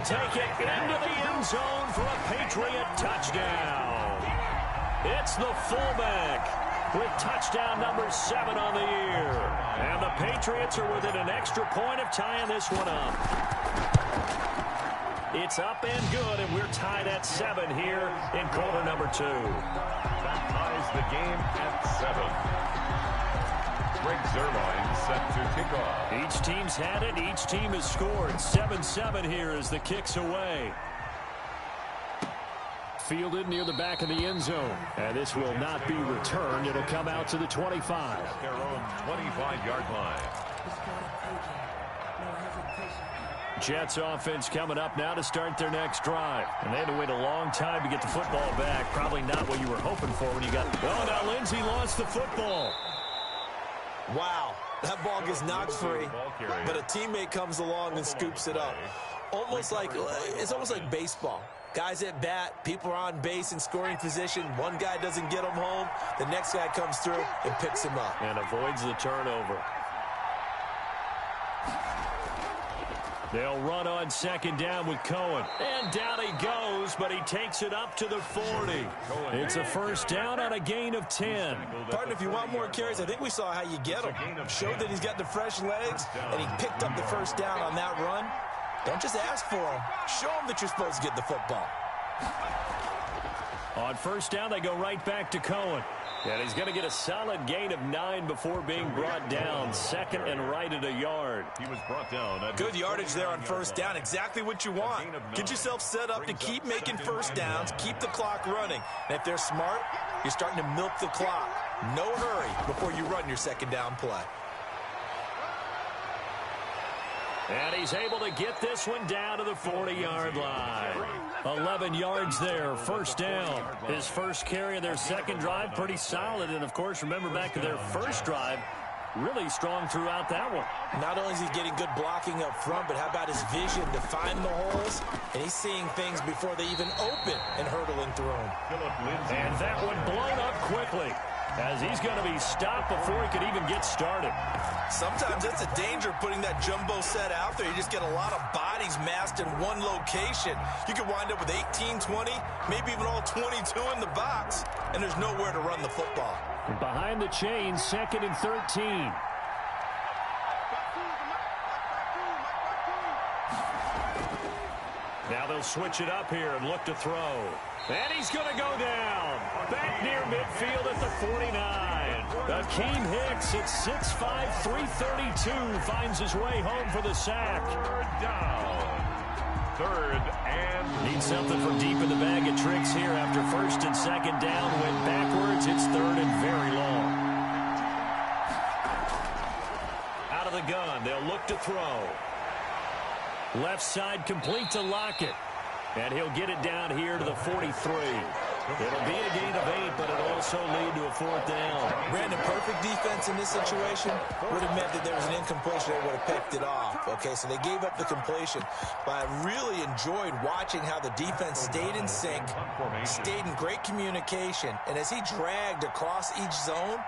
take it into the end zone for a Patriot touchdown. It's the fullback with touchdown number 7 on the year. And the Patriots are within an extra point of tying this one up. It's up and good, and we're tied at 7 here in quarter number 2. That ties the game at 7. Greg Zerline set to kick off. Each team's had it. Each team has scored. 7-7 here as the kick's away. Fielded near the back of the end zone. And this will not be returned. It'll come out to the 25. At their own 25-yard line. Jets offense coming up now to start their next drive. And they had to wait a long time to get the football back. Probably not what you were hoping for when you got... Oh, now Lindsey lost the football. Wow, that ball gets knocked free, but a teammate comes along and scoops it up. It's almost like baseball. Guys at bat, people are on base in scoring position. One guy doesn't get him home. The next guy comes through and picks him up. And avoids the turnover. They'll run on second down with Cohen. And down he goes, but he takes it up to the 40. It's a first down on a gain of 10. Partner, if you want more carries, I think we saw how you get him. Showed that he's got the fresh legs, and he picked up the first down on that run. Don't just ask for him. Show him that you're supposed to get the football. On first down, they go right back to Cohen. And he's going to get a solid gain of 9 before being brought down. Second and right at a yard. He was brought down. Good yardage there on first down. Exactly what you want. Get yourself set up to keep making first downs. Keep the clock running. And if they're smart, you're starting to milk the clock. No hurry before you run your second down play. And he's able to get this one down to the 40-yard line. 11 yards there, first down. His first carry of their second drive, pretty solid. And, of course, remember back to their first drive, really strong throughout that one. Not only is he getting good blocking up front, but how about his vision to find the holes? And he's seeing things before they even open and hurtling through them. And that one blown up quickly, as he's going to be stopped before he could even get started. Sometimes that's a danger putting that jumbo set out there. You just get a lot of bodies massed in one location. You could wind up with 18, 20, maybe even all 22 in the box, and there's nowhere to run the football. Behind the chains, second and 13. Now they'll switch it up here and look to throw. And he's going to go down. Back near midfield at the 49. Akeem Hicks at 6'5", 332 finds his way home for the sack. Third down. Third and... Needs something from deep in the bag of tricks here after first and second down. Went backwards. It's third and very long. Out of the gun. They'll look to throw. Left side complete to Lockett. And he'll get it down here to the 43. It'll be a gain of 8, but it'll also lead to a fourth down. Brandon, perfect defense in this situation would have meant that there was an incompletion. They would have picked it off. Okay, so they gave up the completion. But I really enjoyed watching how the defense stayed in sync, stayed in great communication. And as he dragged across each zone,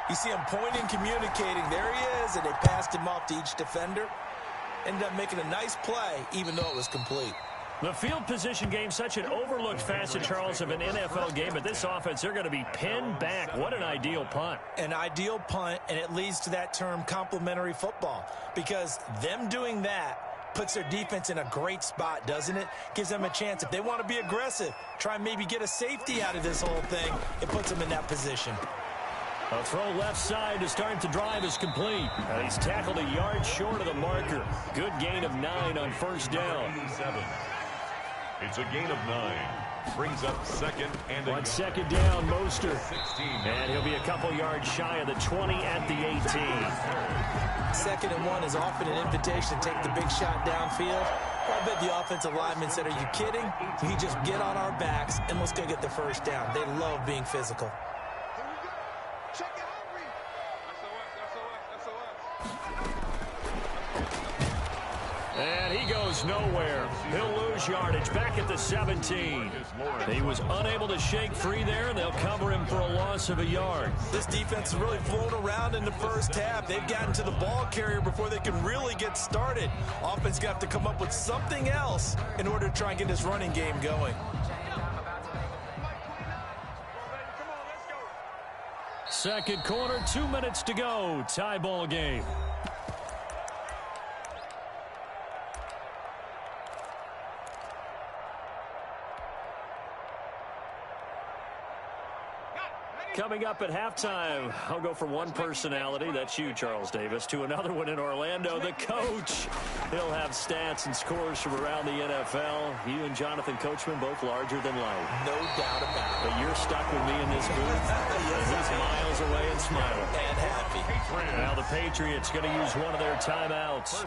you see him pointing, communicating. There he is, and they passed him off to each defender. Ended up making a nice play, even though it was complete. The field position game, such an overlooked facet, Charles, of an NFL game. But this offense, they're going to be pinned back. What an ideal punt. An ideal punt, and it leads to that term complementary football. Because them doing that puts their defense in a great spot, doesn't it? Gives them a chance. If they want to be aggressive, try and maybe get a safety out of this whole thing, it puts them in that position. A throw left side to start the drive is complete. And he's tackled a yard short of the marker. Good gain of 9 on first down. It's a gain of 9. Brings up second and on second down, Mostert. And he'll be a couple yards shy of the 20 at the 18. Second and 1 is often an invitation to take the big shot downfield. I bet the offensive lineman said, are you kidding? We just get on our backs and let's go get the first down. They love being physical. And he goes nowhere. He'll lose yardage back at the 17. He was unable to shake free there, and they'll cover him for a loss of a yard. This defense has really flown around in the first half. They've gotten to the ball carrier before they can really get started. Offense got to come up with something else in order to try and get this running game going. Second quarter, 2 minutes to go. Tie ball game. Coming up at halftime, I'll go from one personality, that's you, Charles Davis, to another one in Orlando, the coach. He'll have stats and scores from around the NFL. You and Jonathan Coachman both larger than life. No doubt about it. But you're stuck with me in this booth. Yes, he's miles away and smiling. And happy. Now the Patriots going to use one of their timeouts.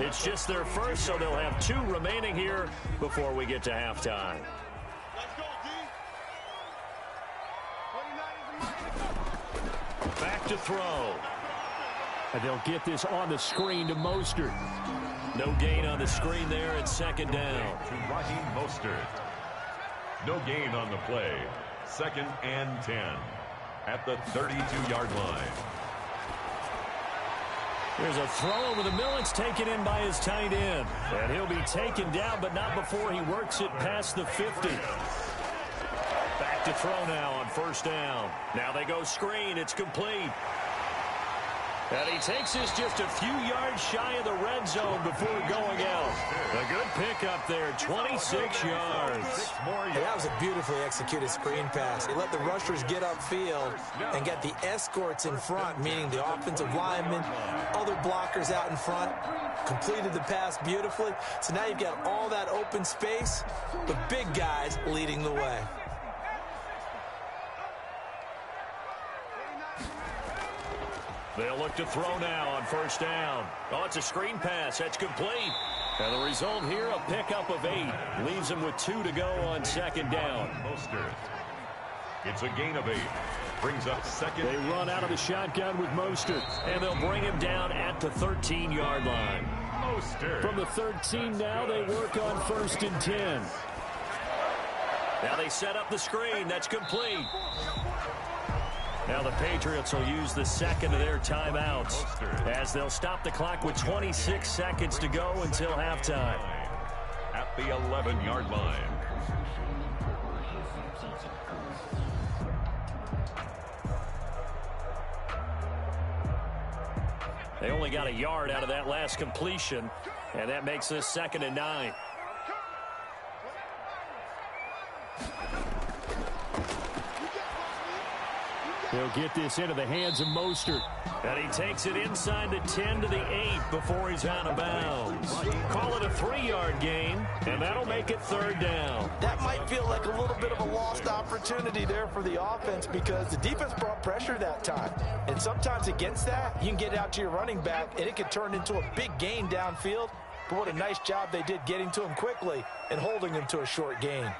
It's just their first, so they'll have 2 remaining here before we get to halftime. Back to throw. And they'll get this on the screen to Mostert. No gain on the screen there. It's second down. To Raheem Mostert. No gain on the play. 2nd and 10 at the 32-yard line. There's a throw over the middle. It's taken in by his tight end. And he'll be taken down, but not before he works it past the 50. Back to throw now on first down. Now they go screen. It's complete. And he takes this just a few yards shy of the red zone before going out. A good pickup there, 26 yards. Hey, that was a beautifully executed screen pass. He let the rushers get upfield and got the escorts in front, meaning the offensive linemen, other blockers out in front, completed the pass beautifully. So now you've got all that open space, the big guys leading the way. They'll look to throw now on first down. Oh, it's a screen pass. That's complete. And the result here, a pickup of 8. Leaves them with 2 to go on second down. Mostert. It's a gain of 8. Brings up second. They run out of the shotgun with Mostert. And they'll bring him down at the 13-yard line. Mostert. From the 13 now, they work on 1st and 10. Now they set up the screen. That's complete. Now the Patriots will use the second of their timeouts as they'll stop the clock with 26 seconds to go until halftime. At the 11-yard line. They only got a yard out of that last completion, and that makes this 2nd and 9. They'll get this into the hands of Mostert. And he takes it inside the 10 to the 8 before he's out of bounds. Call it a 3-yard gain, and that'll make it 3rd down. That might feel like a little bit of a lost opportunity there for the offense because the defense brought pressure that time. And sometimes against that, you can get out to your running back, and it could turn into a big gain downfield. But what a nice job they did getting to him quickly and holding him to a short gain.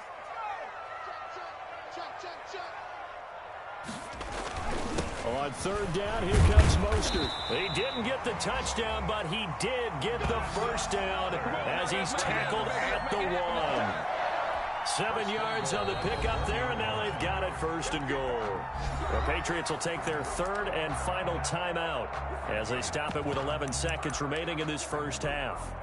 On 3rd down, here comes Mostert. He didn't get the touchdown, but he did get the first down as he's tackled at the 1. 7 yards on the pickup there, and now they've got it 1st and goal. The Patriots will take their 3rd and final timeout as they stop it with 11 seconds remaining in this first half.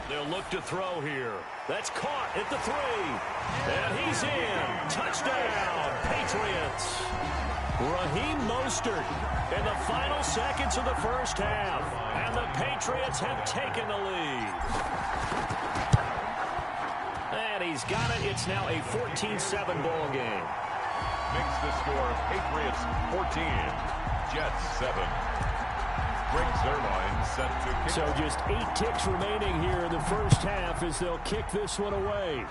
They'll look to throw here. That's caught at the 3. And he's in. Touchdown, Patriots. Raheem Mostert in the final seconds of the first half. And the Patriots have taken the lead. And he's got it. It's now a 14-7 ball game. Makes the score Patriots 14, Jets 7. Set to kick. So just 8 ticks remaining here in the first half as they'll kick this one away.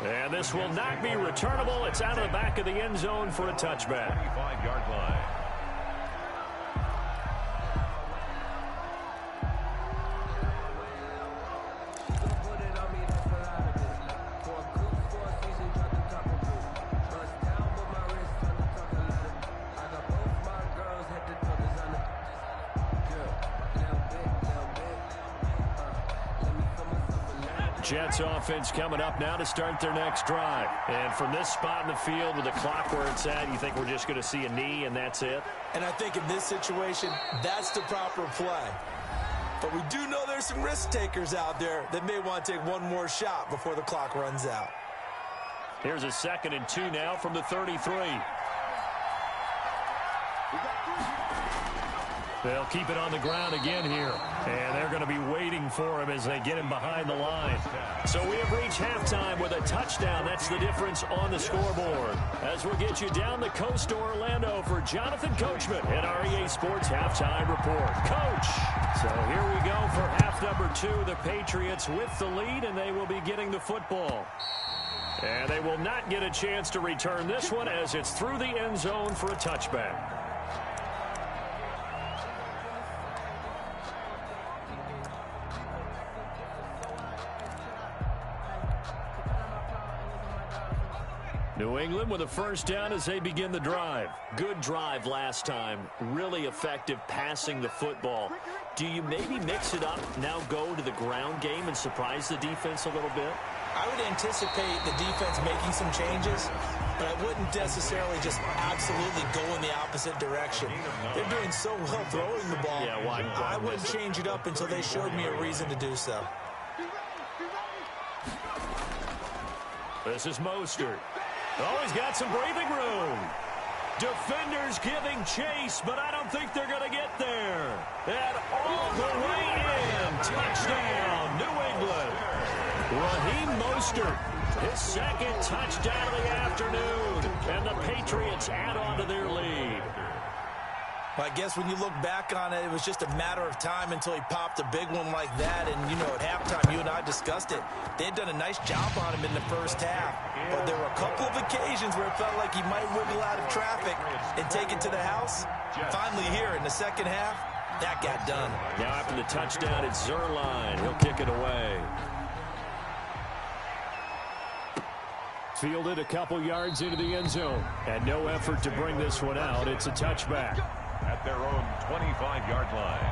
And this will not be returnable. It's out of the back of the end zone for a touchback. 25-yard line. Jets offense coming up now to start their next drive. And from this spot in the field with the clock where it's at, you think we're just going to see a knee and that's it? And I think in this situation, that's the proper play. But we do know there's some risk takers out there that may want to take one more shot before the clock runs out. Here's a 2nd and 2 now from the 33. They'll keep it on the ground again here. And they're going to be waiting for him as they get him behind the line. So we have reached halftime with a touchdown. That's the difference on the scoreboard. As we'll get you down the coast to Orlando for Jonathan Coachman at our EA Sports Halftime Report. Coach! So here we go for half number 2. The Patriots with the lead, and they will be getting the football. And they will not get a chance to return this one as it's through the end zone for a touchback. New England with a first down as they begin the drive. Good drive last time. Really effective passing the football. Do you maybe mix it up, now go to the ground game and surprise the defense a little bit? I would anticipate the defense making some changes, but I wouldn't necessarily just absolutely go in the opposite direction. They're doing so well throwing the ball. Yeah, why I wouldn't change it up until they showed me a reason to do so. This is Mostert. Oh, he's got some breathing room. Defenders giving chase, but I don't think they're going to get there. And all the way in. Touchdown, New England. Raheem Mostert, his 2nd touchdown of the afternoon. And the Patriots add on to their lead. Well, I guess when you look back on it, it was just a matter of time until he popped a big one like that. And, you know, at halftime, you and I discussed it. They had done a nice job on him in the first half. But there were a couple of occasions where it felt like he might wiggle out of traffic and take it to the house. Finally here in the second half, that got done. Now after the touchdown, it's Zerline. He'll kick it away. Fielded a couple yards into the end zone. And no effort to bring this one out. It's a touchback. At their own 25-yard line.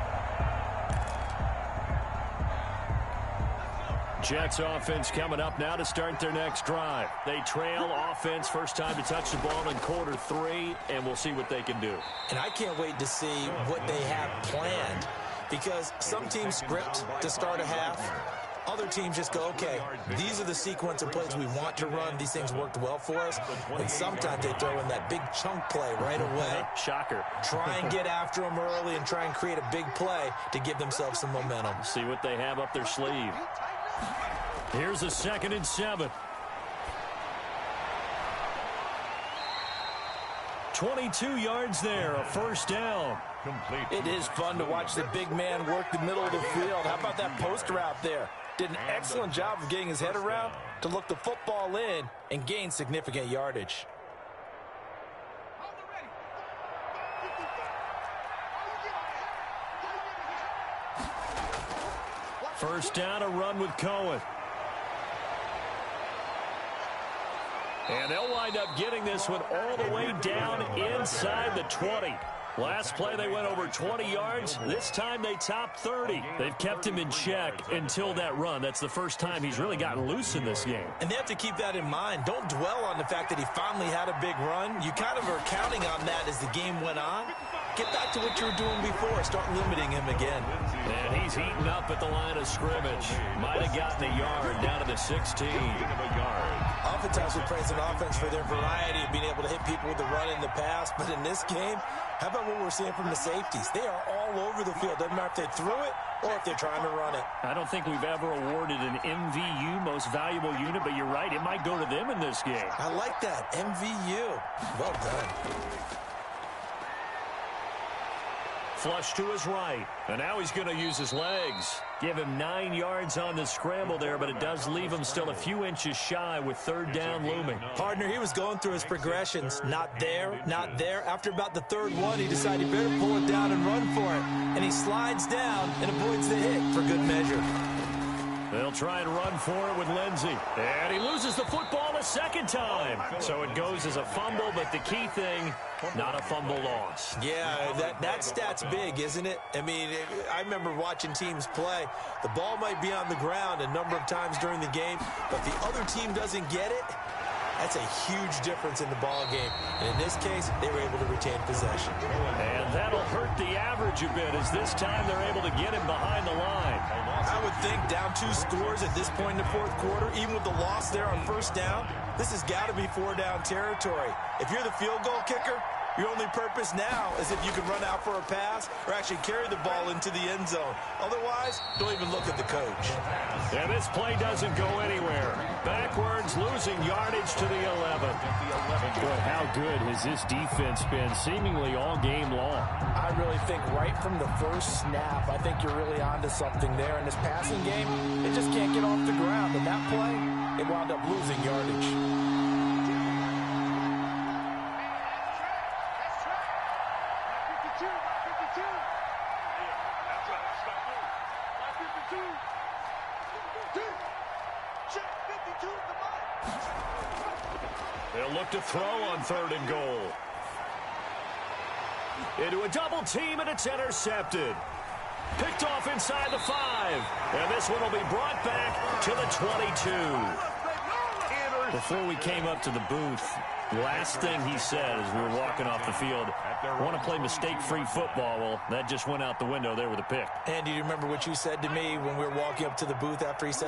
Jets offense coming up now to start their next drive. They trail offense, first time to touch the ball in quarter 3, and we'll see what they can do. And I can't wait to see what they have planned, because some teams script to start a half. Other teams just go, okay, these are the sequence of plays we want to run. These things worked well for us. And sometimes they throw in that big chunk play right away. Shocker. Try and get after them early and try and create a big play to give themselves some momentum. See what they have up their sleeve. Here's a 2nd and 7. 22 yards there, a first down. Complete. It is fun to watch the big man work the middle of the field. How about that post route there? Did an excellent job of getting his head around to look the football in and gain significant yardage. First down, a run with Cohen. And they'll wind up getting this one all the way down inside the 20. Last play, they went over 20 yards. This time, they topped 30. They've kept him in check until that run. That's the first time he's really gotten loose in this game. And they have to keep that in mind. Don't dwell on the fact that he finally had a big run. You kind of are counting on that as the game went on. Get back to what you were doing before. Start limiting him again. And he's heating up at the line of scrimmage. Might have gotten a yard down to the 16. Oftentimes we praise an offense for their variety of being able to hit people with the run in the pass. But in this game, how about what we're seeing from the safeties? They are all over the field. Doesn't matter if they threw it or if they're trying to run it. I don't think we've ever awarded an MVU, most valuable unit, but you're right. It might go to them in this game. I like that. MVU. Well done. Flush to his right. And now he's going to use his legs. Give him 9 yards on the scramble there, but it does leave him still a few inches shy with third down looming. Partner, he was going through his progressions. Not there, not there. After about the third one, he decided he better pull it down and run for it. And he slides down and avoids the hit for good measure. They'll try and run for it with Lindsey. And he loses the football a second time. So it goes as a fumble, but the key thing, not a fumble loss. Yeah, that stat's big, isn't it? I mean, I remember watching teams play. The ball might be on the ground a number of times during the game, but the other team doesn't get it. That's a huge difference in the ball game. And in this case, they were able to retain possession. And that'll hurt the average a bit as this time they're able to get him behind the line. I would think down 2 scores at this point in the fourth quarter, even with the loss there on first down, this has got to be 4-down territory. If you're the field goal kicker, your only purpose now is if you can run out for a pass or actually carry the ball into the end zone. Otherwise, don't even look at the coach. And this play doesn't go anywhere. Backwards, losing yardage to the 11. Boy, how good has this defense been seemingly all game long? I really think right from the first snap, I think you're really onto something there. In this passing game, they just can't get off the ground. And that play, it wound up losing yardage. They'll look to throw on 3rd and goal. Into a double team, and it's intercepted. Picked off inside the 5. And this one will be brought back to the 22. Before we came up to the booth, last thing he said as we were walking off the field, I want to play mistake-free football. Well, that just went out the window there with a pick. And do you remember what you said to me when we were walking up to the booth after he said